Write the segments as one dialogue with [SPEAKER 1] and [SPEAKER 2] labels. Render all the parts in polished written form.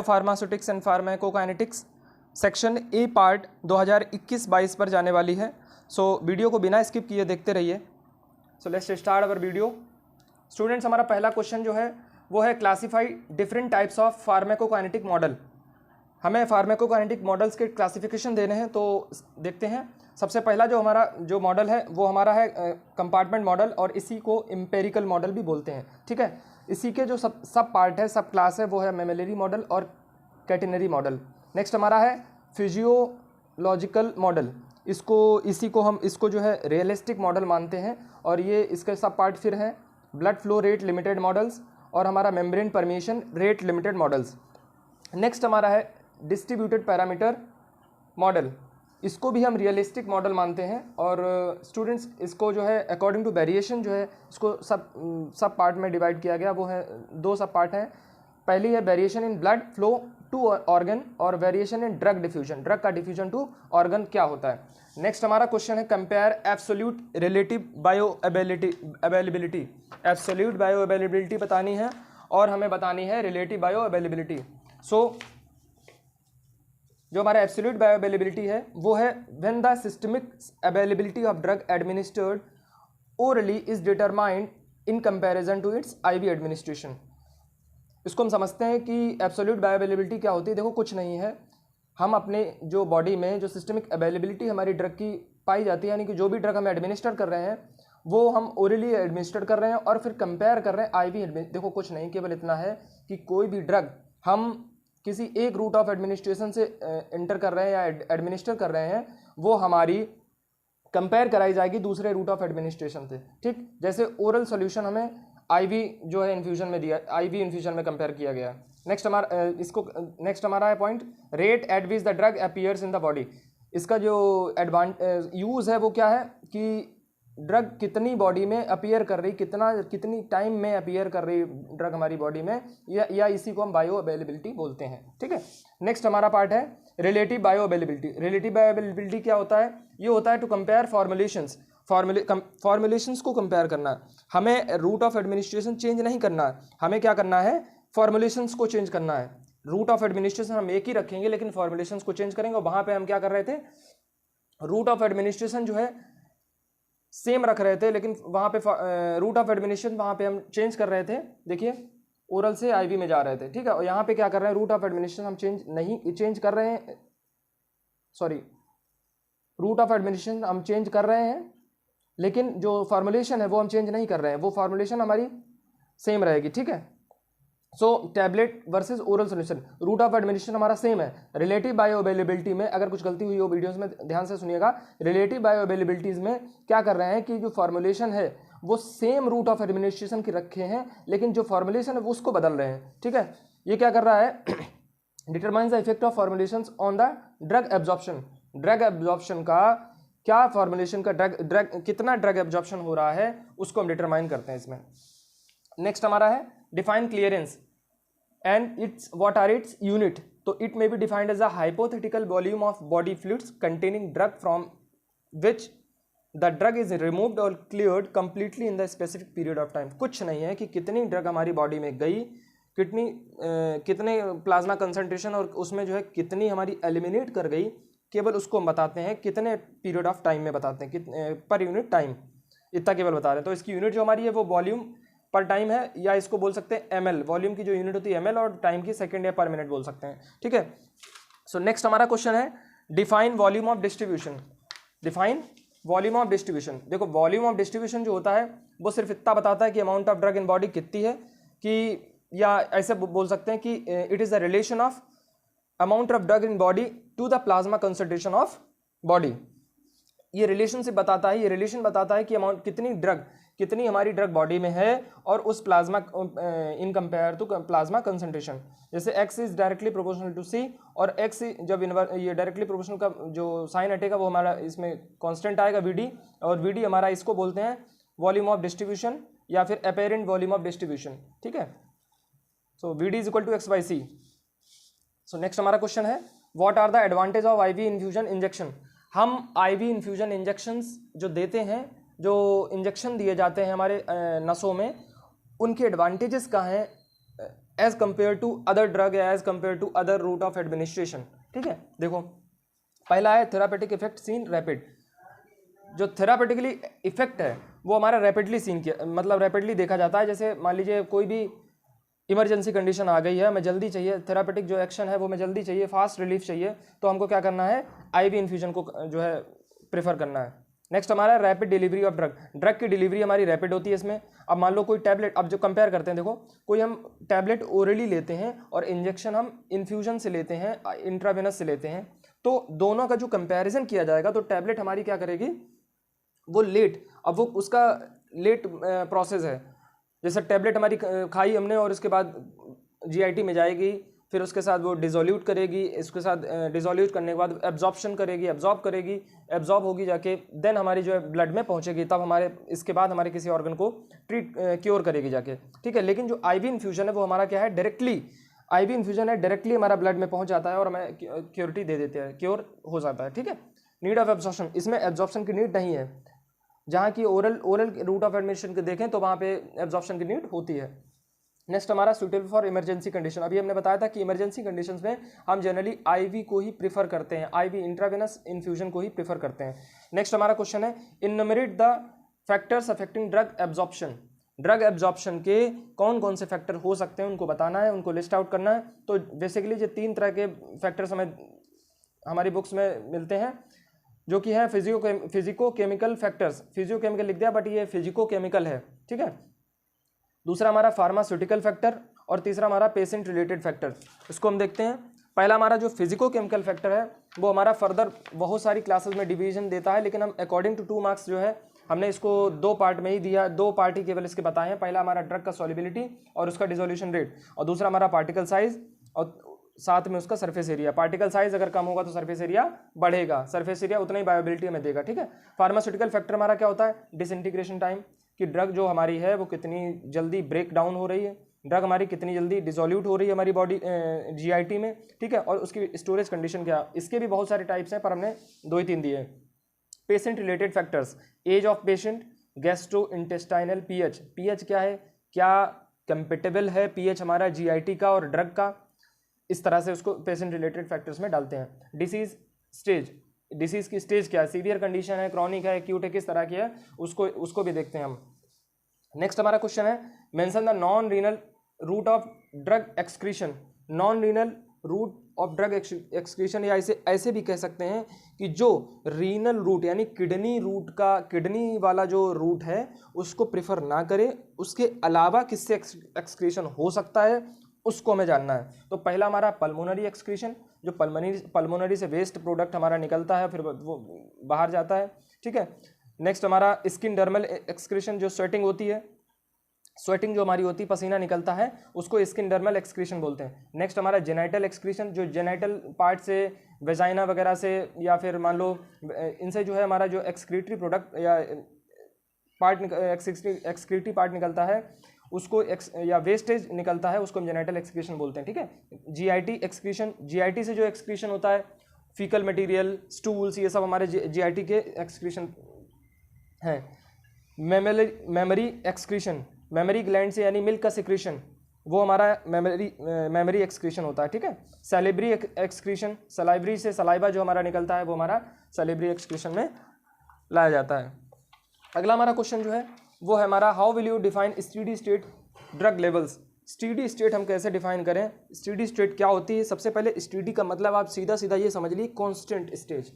[SPEAKER 1] Pharmaceutics and pharmacokinetics section A part 2021-22 पर जाने वाली है। सो वीडियो को बिना स्किप किए देखते रहिए। So let's start our video. Students, हमारा पहला क्वेश्चन जो है वो है classify different types of pharmacokinetic model. हमें फार्माकोकाइनेटिक मॉडल्स के क्लासिफिकेशन देने हैं, तो देखते हैं। सबसे पहला जो हमारा जो मॉडल है वो हमारा है कंपार्टमेंट मॉडल, और इसी को एम्पेरिकल मॉडल भी बोलते हैं। ठीक है, इसी के जो सब पार्ट है, सब क्लास है, वो है मेमेलरी मॉडल और कैटेनरी मॉडल। नेक्स्ट हमारा है फिजियोलॉजिकल मॉडल। इसी को हम जो है रियलिस्टिक मॉडल मानते हैं, और ये इसके सब पार्ट फिर हैं blood flow rate limited models और हमारा membrane permission rate limited models. Next हमारा है डिस्ट्रीब्यूटेड पैरामीटर मॉडल। इसको भी हम रियलिस्टिक मॉडल मानते हैं, और स्टूडेंट्स इसको जो है अकॉर्डिंग टू वेरिएशन जो है इसको सब पार्ट में डिवाइड किया गया। वो है दो सब पार्ट हैं। पहली है variation in blood flow to organ और variation in drug diffusion, drug का डिफ्यूजन टू ऑर्गन क्या होता है। नेक्स्ट हमारा क्वेश्चन है compare absolute relative bioavailability. Absolute bioavailability बतानी है और हमें बतानी है रिलेटिव बायो अवेलेबिलिटी। सो जो हमारा एब्सोल्यूट बायो अवेलेबिलिटी है वो है when the systemic availability of drug administered orally is determined in comparison to its IV administration. इसको हम समझते हैं कि एब्सोल्यूट बायो अवेलेबिलिटी क्या होती है। देखो, कुछ नहीं है, हम अपने जो बॉडी में जो सिस्टमिक अवेलेबिलिटी हमारी ड्रग की पाई जाती है, यानी कि जो भी ड्रग हम एडमिनिस्टर कर रहे हैं वो हम ओरली एडमिनिस्टर कर रहे हैं और फिर कंपेयर कर रहे हैं आईवी। देखो, कुछ नहीं, केवल इतना है कि कोई भी ड्रग हम किसी एक रूट ऑफ एडमिनिस्ट्रेशन से एंटर कर रहे हैं या एडमिनिस्टर कर रहे हैं, वो हमारी कंपेयर कराई जाएगी दूसरे रूट ऑफ एडमिनिस्ट्रेशन से। ठीक, जैसे ओरल सॉल्यूशन हमें आईवी जो है इन्फ्यूजन में दिया, आईवी इन्फ्यूजन में कंपेयर किया गया। नेक्स्ट हमारा है point rate at which the drug appears in the body. इसका जो यूज़ है वो क्या है कि ड्रग कितनी बॉडी में अपीयर कर रही, कितनी टाइम में अपीयर कर रही ड्रग हमारी बॉडी में, या इसी को हम बायो अवेलेबिलिटी बोलते हैं। ठीक है, नेक्स्ट हमारा पार्ट है relative bio availability. Relative bio availability क्या होता है? ये होता है टू कंपेयर फॉर्मुलेशंस को कंपेयर करना है। हमें रूट ऑफ एडमिनिस्ट्रेशन चेंज नहीं करना है, हमें क्या करना है, फॉर्मुलेशंस को चेंज करना है। रूट ऑफ एडमिनिस्ट्रेशन हम एक ही रखेंगे लेकिन फॉर्मुलेशंस को चेंज करेंगे। और वहां पे हम क्या कर रहे थे, रूट ऑफ एडमिनिस्ट्रेशन जो है सेम रख रहे थे, लेकिन वहां पे रूट ऑफ एडमिनिस्ट्रेशन वहां पे हम चेंज कर रहे थे। देखिए, ओरल से आईवी में जा रहे थे। ठीक है, और यहाँ पे क्या कर रहे हैं, रूट ऑफ एडमिनिस्ट्रेशन हम चेंज कर रहे हैं, सॉरी, रूट ऑफ एडमिनिस्ट्रेशन हम चेंज कर रहे हैं, लेकिन जो फॉर्मुलेशन है वो हम चेंज नहीं कर रहे हैं, वो फॉर्मुलेशन हमारी सेम रहेगी। ठीक है, so tablet versus oral solution, route of administration हमारा सेम है। रिलेटिव बायो अवेलेबिलिटी में अगर कुछ गलती हुई हो वीडियोस में ध्यान से सुनिएगा। रिलेटिव बायो अवेलेबिलिटीज में क्या कर रहे हैं कि जो फॉर्मुलेशन है वो सेम रूट ऑफ एडमिनिस्ट्रेशन की रखे हैं, लेकिन जो फॉर्मुलेशन है वो उसको बदल रहे हैं। ठीक है, ये क्या कर रहा है, determines the effect of formulations on the drug absorption. Drug absorption का क्या, फॉर्मुलेशन का ड्रग कितना ड्रग एब्जॉर्प्शन हो रहा है उसको हम डिटरमाइन करते हैं इसमें। नेक्स्ट हमारा है define clearance and its what are its unit. तो it may be defined as a hypothetical volume of body fluids containing drug from which the drug is removed और cleared completely in the specific period of time. कुछ नहीं है कि कितनी drug हमारी body में गई, कितने प्लाज्मा कंसंट्रेशन और उसमें जो है कितनी हमारी एलिमिनेट कर गई, केवल उसको हम बताते हैं कितने पीरियड ऑफ टाइम में बताते हैं, कितने पर यूनिट टाइम, इतना केवल बता रहे हैं। तो इसकी यूनिट जो हमारी है वो वॉल्यूम पर टाइम है, या इसको बोल सकते हैं ml। वॉल्यूम की जो यूनिट होती है ml, और टाइम की सेकंड या पर मिनट बोल सकते हैं। ठीक है, सो नेक्स्ट हमारा क्वेश्चन है define volume of distribution. Define volume of distribution. देखो, वॉल्यूम ऑफ डिस्ट्रीब्यूशन जो होता है वो सिर्फ इतना बताता है कि amount of drug in body कितनी है, कि या ऐसे बोल सकते हैं कि it is the relation of amount of drug in body to the plasma concentration of body. ये रिलेशनशिप बताता है, ये रिलेशन बताता है कि अमाउंट कितनी हमारी ड्रग बॉडी में है और उस plasma in compare to plasma concentration. जैसे x is directly proportional to c, और x जब ये डायरेक्टली प्रोपोर्शनल का जो साइन हटेगा वो हमारा इसमें कांस्टेंट आएगा vd, और vd हमारा इसको बोलते हैं वॉल्यूम ऑफ डिस्ट्रीब्यूशन या फिर अपेरेंट वॉल्यूम ऑफ डिस्ट्रीब्यूशन। ठीक है, so vd is equal to x/c। So next हमारा क्वेश्चन है what are the advantage of IV infusion injection. हम आईवी इन्फ्यूजन इंजेक्शंस जो देते हैं, जो इंजेक्शन दिए जाते हैं हमारे नसों में, उनके एडवांटेजेस क्या हैं as compare to other drug या as compare to other route of administration. ठीक है, देखो पहला है थेरापेटिक इफेक्ट सीन रैपिड। जो थेरापेटिकली इफेक्ट है वो हमारा रैपिडली सीन किया, मतलब रैपिडली देखा जाता है। जैसे मान लीजिए कोई भी इमरजेंसी कंडीशन आ गई है, हमें जल्दी चाहिए, थेरापेटिक जो एक्शन है वो हमें जल्दी चाहिए, फास्ट रिलीफ चाहिए, तो हमको क्या करना है, आईवी इन्फ्यूजन को जो है प्रेफर करना है। नेक्स्ट हमारा rapid delivery of drug. Drug की डिलीवरी हमारी रैपिड होती है इसमें। अब मान लो कोई टैबलेट, अब जो कंपेयर करते हैं, देखो कोई हम टैबलेट ओरली लेते हैं और इंजेक्शन हम इन्फ्यूजन से लेते हैं, इंट्रावेनस से लेते हैं, तो दोनों का जो कंपैरिजन किया जाएगा तो टैबलेट हमारी क्या करेगी, वो लेट, अब वो उसका लेट प्रोसेस है। जैसे टैबलेट हमारी खाई हमने और उसके बाद जीआईटी में जाएगी, फिर उसके साथ वो डिजोल्यूट करेगी, इसके साथ डिजोल्यूट करने के बाद एब्जॉर्प्शन करेगी, एब्जॉर्ब होगी जाके, देन हमारी जो है ब्लड में पहुंचेगी, तब हमारे इसके बाद हमारे किसी ऑर्गन को क्योर करेगी जाके। ठीक है, लेकिन जो आईवी इन्फ्यूजन है वो हमारा क्या है, डायरेक्टली आईवी इन्फ्यूजन है, डायरेक्टली हमारा ब्लड में पहुंच जाता है और हमें क्योरिटी दे देते हैं, क्योर हो जाता है। ठीक है, नीड ऑफ एब्जॉर्प्शन, इसमें एब्जॉर्प्शन की नीड नहीं है। जहाँ की ओरल रूट ऑफ एडमिनिस्ट्रेशन के देखें तो वहाँ पे एब्जॉर्प्शन की नीड होती है। नेक्स्ट हमारा सुटेबल फॉर इमरजेंसी कंडीशन। अभी हमने बताया था कि इमरजेंसी कंडीशंस में हम जनरली आईवी को ही प्रीफर करते हैं, आईवी इंट्रावेनस इन्फ्यूजन को ही प्रीफर करते हैं। नेक्स्ट हमारा क्वेश्चन है, enumerate the factors affecting drug absorption. Drug absorption के कौन कौन से फैक्टर हो सकते हैं उनको बताना है, उनको लिस्ट आउट करना है। तो बेसिकली जो 3 तरह के फैक्टर्स हमें हमारी बुक्स में मिलते हैं, जो कि है physico chemical factors. Physio chemical लिख दिया बट ये फिजिको केमिकल है। ठीक है, दूसरा हमारा फार्मास्यूटिकल फैक्टर और तीसरा हमारा पेशेंट रिलेटेड फैक्टर। इसको हम देखते हैं। पहला हमारा जो फिजिको केमिकल फैक्टर है वो हमारा फर्दर बहुत सारी क्लासेस में डिवीजन देता है, लेकिन हम अकॉर्डिंग टू 2 मार्क्स जो है हमने इसको 2 पार्ट में ही दिया, 2 पार्ट ही केवल इसके बताए हैं। पहला हमारा ड्रग का सॉल्युबिलिटी और उसका डिसोल्यूशन रेट, और दूसरा हमारा पार्टिकल साइज और साथ में उसका सरफेस एरिया। पार्टिकल साइज अगर कम होगा तो सरफेस एरिया बढ़ेगा, सरफेस एरिया उतना ही बायोबिलिटी हमें देगा। ठीक है, फार्मास्यूटिकल फैक्टर हमारा क्या होता है, डिसइंटीग्रेशन टाइम, कि ड्रग जो हमारी है वो कितनी जल्दी ब्रेक डाउन हो रही है, ड्रग हमारी कितनी जल्दी डिसोल्यूट हो रही है हमारी बॉडी जीआईटी में। ठीक है, और उसकी स्टोरेज कंडीशन क्या, इसके भी बहुत सारे टाइप्स हैं पर हमने 2 ही 3 दिए। Patient related factors, age of patient, gastro intestinal pH, pH क्या है, क्या कंपेटेबल है पीएच हमारा जीआईटी का और ड्रग का, इस तरह से उसको पेशेंट रिलेटेड फैक्टर्स में डालते हैं। डिसीज स्टेज, डिसीज की स्टेज क्या है, सीवियर कंडीशन है, क्रॉनिक है, एक्यूट है, किस तरह की है, उसको भी देखते हैं हम। नेक्स्ट हमारा क्वेश्चन है, mention the non renal route of drug excretion. Non renal route of drug excretion, या इसे ऐसे भी कह सकते हैं कि जो रीनल रूट यानी किडनी रूट का, किडनी वाला जो रूट है उसको प्रेफर ना करे, उसके अलावा किससे एक्सक्रीशन हो सकता है उसको हमें जानना है। तो पहला हमारा पल्मोनरी एक्सक्रीशन, जो पल्मोनरी से वेस्ट प्रोडक्ट हमारा निकलता है फिर वो बाहर जाता है। ठीक है, नेक्स्ट हमारा स्किन डर्मल एक्सक्रीशन, जो स्वेटिंग होती है, स्वेटिंग जो हमारी होती है, पसीना निकलता है, उसको स्किन डर्मल एक्सक्रीशन बोलते हैं। नेक्स्ट हमारा जेनाइटल एक्सक्रीशन, जो जेनाइटल पार्ट से, वेजाइना वगैरह से, या फिर मान लो इनसे जो है हमारा जो एक्सक्रीटरी प्रोडक्ट या पार्ट एक्सक्रीटरी पार्ट निकलता है उसको या वेस्टेज निकलता है, उसको हम जेनाइटल एक्सक्रीशन बोलते हैं। ठीक है, जीआईटी एक्सक्रीशन, जीआईटी से जो एक्सक्रीशन होता है, फीकल मटेरियल, स्टूल्स, ये सब हमारे जीआईटी के एक्सक्रीशन हैं। मेमोरी एक्सक्रीशन, मेमोरी ग्लैंड से यानी मिल्क का सिक्रीशन, वो हमारा मेमोरी एक्सक्रीशन होता है। ठीक है, सैलिब्री एक्सक्रीशन, सलाइवरी से सलाइवा जो हमारा निकलता है वो हमारा सैलिब्री एक्सक्रीशन में लाया जाता है। अगला हमारा क्वेश्चन जो है वो है हमारा, how will you define steady state drug levels. Steady state हम कैसे डिफाइन करें, स्टेडी स्टेट क्या होती है। सबसे पहले स्टेडी का मतलब आप सीधा सीधा ये समझ लीजिए कांस्टेंट स्टेज,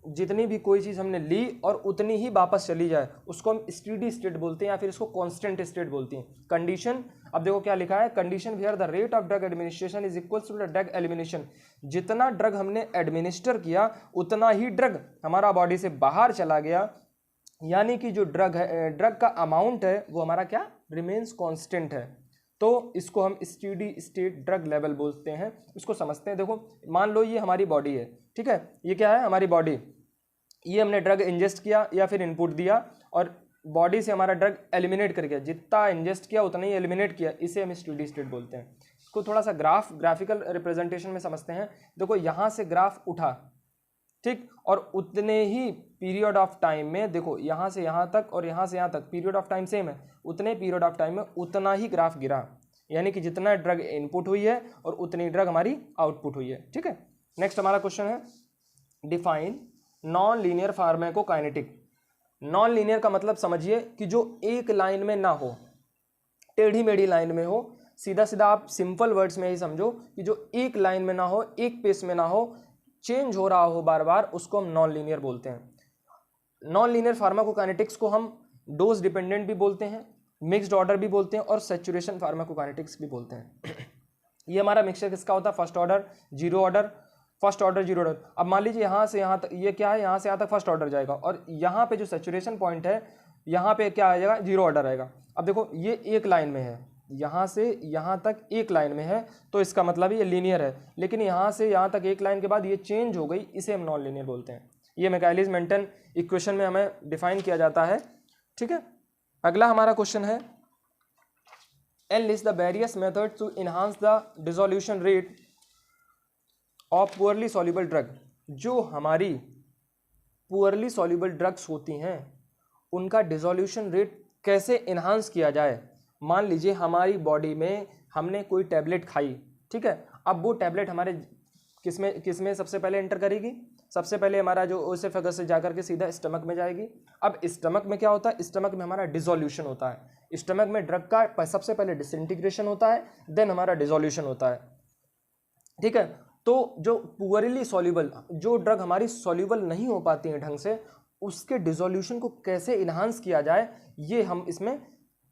[SPEAKER 1] जितनी भी कोई चीज़ हमने ली और उतनी ही वापस चली जाए उसको हम स्टेडी स्टेट बोलते हैं, या फिर इसको कांस्टेंट स्टेट बोलते हैं। कंडीशन, अब देखो क्या लिखा है, condition where the rate of drug administration is equal to the drug elimination. जितना ड्रग हमने एडमिनिस्टर किया उतना ही ड्रग हमारा बॉडी से बाहर चला गया, यानी कि जो ड्रग है, ड्रग का अमाउंट है वो हमारा क्या रिमेन्स कांस्टेंट है। तो इसको हम स्टेडी स्टेट ड्रग लेवल बोलते हैं। इसको समझते हैं। देखो मान लो ये हमारी बॉडी है, ठीक है, ये क्या है हमारी बॉडी, ये हमने ड्रग इंजेस्ट किया या फिर इनपुट दिया और बॉडी से हमारा ड्रग एलिमिनेट कर गया, जितना इंजेस्ट किया उतना ही एलिमिनेट किया, इसे हम स्टेडी स्टेट बोलते हैं। इसको थोड़ा सा ग्राफिकल रिप्रेजेंटेशन में समझते हैं। देखो यहाँ से ग्राफ उठा, ठीक, और उतने ही पीरियड ऑफ टाइम में, देखो यहाँ से यहाँ तक और यहाँ से यहाँ तक पीरियड ऑफ टाइम सेम है, उतने पीरियड ऑफ टाइम में उतना ही ग्राफ गिरा, यानी कि जितना ड्रग इनपुट हुई है और उतनी ड्रग हमारी आउटपुट हुई है। ठीक है, नेक्स्ट हमारा क्वेश्चन है define non linear pharmacokinetic. Non linear का मतलब समझिए कि जो एक लाइन में ना हो, टेढ़ी मेढ़ी लाइन में हो, सीधा सीधा आप सिंपल वर्ड्स में ही समझो कि जो एक लाइन में ना हो, एक पेस में ना हो, चेंज हो रहा हो बार बार, उसको हम नॉन लीनियर बोलते हैं। नॉन लीनियर फार्माकोकाइनेटिक्स को हम डोज डिपेंडेंट भी बोलते हैं, मिक्स्ड ऑर्डर भी बोलते हैं और सैचुरेशन फार्माकोकाइनेटिक्स भी बोलते हैं। ये हमारा मिक्सचर किसका होता है? First order, zero order, first order, zero order. अब मान लीजिए यहाँ से यहाँ तक ये क्या है, यहाँ से यहाँ तक फर्स्ट ऑर्डर जाएगा और यहाँ पे जो सैचुरेशन पॉइंट है यहाँ पे क्या आ जाएगा? जीरो ऑर्डर आएगा। अब देखो ये एक लाइन में है, यहाँ से यहाँ तक एक लाइन में है, तो इसका मतलब ये लीनियर है, लेकिन यहाँ से यहाँ तक एक लाइन के बाद ये चेंज हो गई, इसे हम नॉन लीनियर बोलते हैं। ये मैकेलिस मेंटन इक्वेशन में हमें डिफाइन किया जाता है। ठीक है, अगला हमारा क्वेश्चन है and list the various methods to enhance the dissolution rate of poorly soluble drug. जो हमारी पुअरली सॉल्युबल ड्रग्स होती हैं उनका डिसोल्यूशन रेट कैसे इनहांस किया जाए। मान लीजिए हमारी बॉडी में हमने कोई टैबलेट खाई, ठीक है, अब वो टैबलेट हमारे किसमें सबसे पहले एंटर करेगी? सबसे पहले हमारा जो ओसेफेगस से जाकर के सीधा स्टमक में जाएगी। अब स्टमक में क्या होता है? स्टमक में हमारा डिसोल्यूशन होता है। स्टमक में ड्रग का सबसे पहले डिसइंटीग्रेशन होता है, देन हमारा डिसोल्यूशन होता है। ठीक है, तो जो पुअरली सॉल्युबल, जो ड्रग हमारी सॉल्युबल नहीं हो पाती है ढंग से, उसके डिसोल्यूशन को कैसे इन्हांस किया जाए, ये हम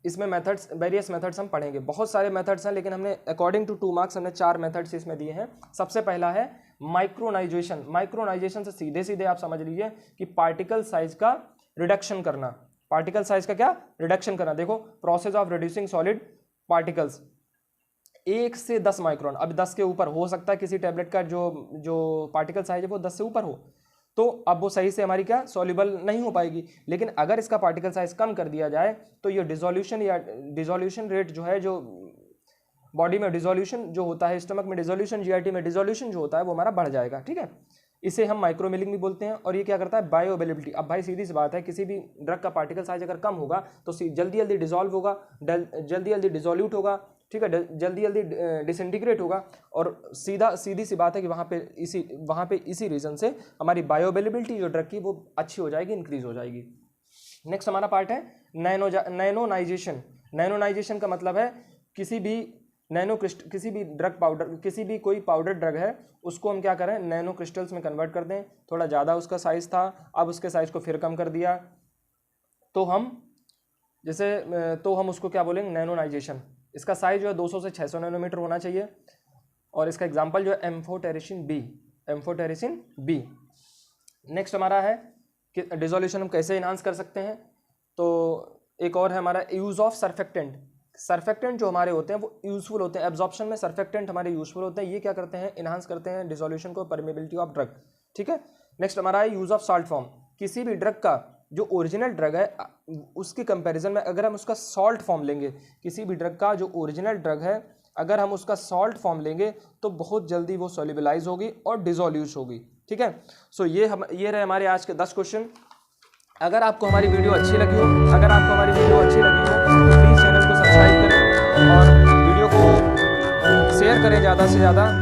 [SPEAKER 1] इसमें मेथड्स, वेरियस मेथड्स हम पढ़ेंगे। बहुत सारे मेथड्स हैं, लेकिन हमने अकॉर्डिंग टू 2 मार्क्स हमने 4 मेथड्स इसमें दिए हैं। सबसे पहला है माइक्रोनाइजेशन। माइक्रोनाइजेशन से सीधे सीधे आप समझ लीजिए कि पार्टिकल साइज का रिडक्शन करना। पार्टिकल साइज का क्या? रिडक्शन करना। देखो process of reducing solid particles 1 से 10 माइक्रोन। अब 10 के ऊपर हो सकता है किसी टैबलेट का जो पार्टिकल साइज है वो 10 से ऊपर हो, तो अब वो सही से हमारी क्या सॉल्युबल नहीं हो पाएगी। लेकिन अगर इसका पार्टिकल साइज कम कर दिया जाए तो ये डिसोल्यूशन या डिसोल्यूशन रेट जो है, जो बॉडी में डिसोल्यूशन जो होता है, स्टमक में डिसोल्यूशन, जीआईटी में डिसोल्यूशन जो होता है वो हमारा बढ़ जाएगा। ठीक है, इसे हम माइक्रोमिलिंग भी बोलते हैं। और ये क्या करता है? बायोअवेलेबिलिटी। अब भाई सीधी सी बात है, किसी भी ड्रग का पार्टिकल साइज अगर कम होगा तो जल्दी जल्दी डिसॉल्व होगा, जल्दी जल्दी डिसोल्यूट होगा, ठीक है, जल्दी जल्दी डिसइंटीग्रेट होगा। और सीधी सी बात है कि वहाँ पे इसी रीज़न से हमारी बायोअवेलेबिलिटी जो ड्रग की वो अच्छी हो जाएगी, इंक्रीज हो जाएगी। नेक्स्ट हमारा पार्ट है नैनोनाइजेशन। नैनोनाइजेशन का मतलब है किसी भी ड्रग पाउडर, किसी भी कोई पाउडर ड्रग है उसको हम क्या करें? नैनो क्रिस्टल्स में कन्वर्ट कर दें। थोड़ा ज़्यादा उसका साइज़ था, अब उसके साइज़ को फिर कम कर दिया, तो हम उसको क्या बोलेंगे? नैनोनाइजेशन। इसका साइज जो है 200 से 600 नैनोमीटर होना चाहिए। और इसका एग्जांपल जो है एम्फोटेरिसिन बी। नेक्स्ट हमारा है कि डिसोल्यूशन हम कैसे इनहांस कर सकते हैं। तो एक और है हमारा यूज़ ऑफ सर्फेक्टेंट। सर्फेक्टेंट जो हमारे होते हैं वो यूजफुल होते हैं, एब्जॉर्प्शन में सर्फेक्टेंट हमारे यूजफुल होते हैं। ये क्या करते हैं? इनहांस करते हैं डिसोल्यूशन को, परमेबिलिटी ऑफ ड्रग। ठीक है, नेक्स्ट हमारा है यूज़ ऑफ सॉल्ट फॉर्म। किसी भी ड्रग का जो ओरिजिनल ड्रग है उसकी कंपैरिजन में अगर हम उसका सॉल्ट फॉर्म लेंगे, किसी भी ड्रग का जो ओरिजिनल ड्रग है अगर हम उसका सॉल्ट फॉर्म लेंगे तो बहुत जल्दी वो सॉल्युबलाइज होगी और डिसोल्यूट होगी। ठीक है, सो ये रहे हमारे आज के 10 क्वेश्चन। अगर आपको हमारी वीडियो अच्छी लगी हो तो प्लीज़ चैनल को सब्सक्राइब करें और वीडियो को शेयर करें ज़्यादा से ज़्यादा।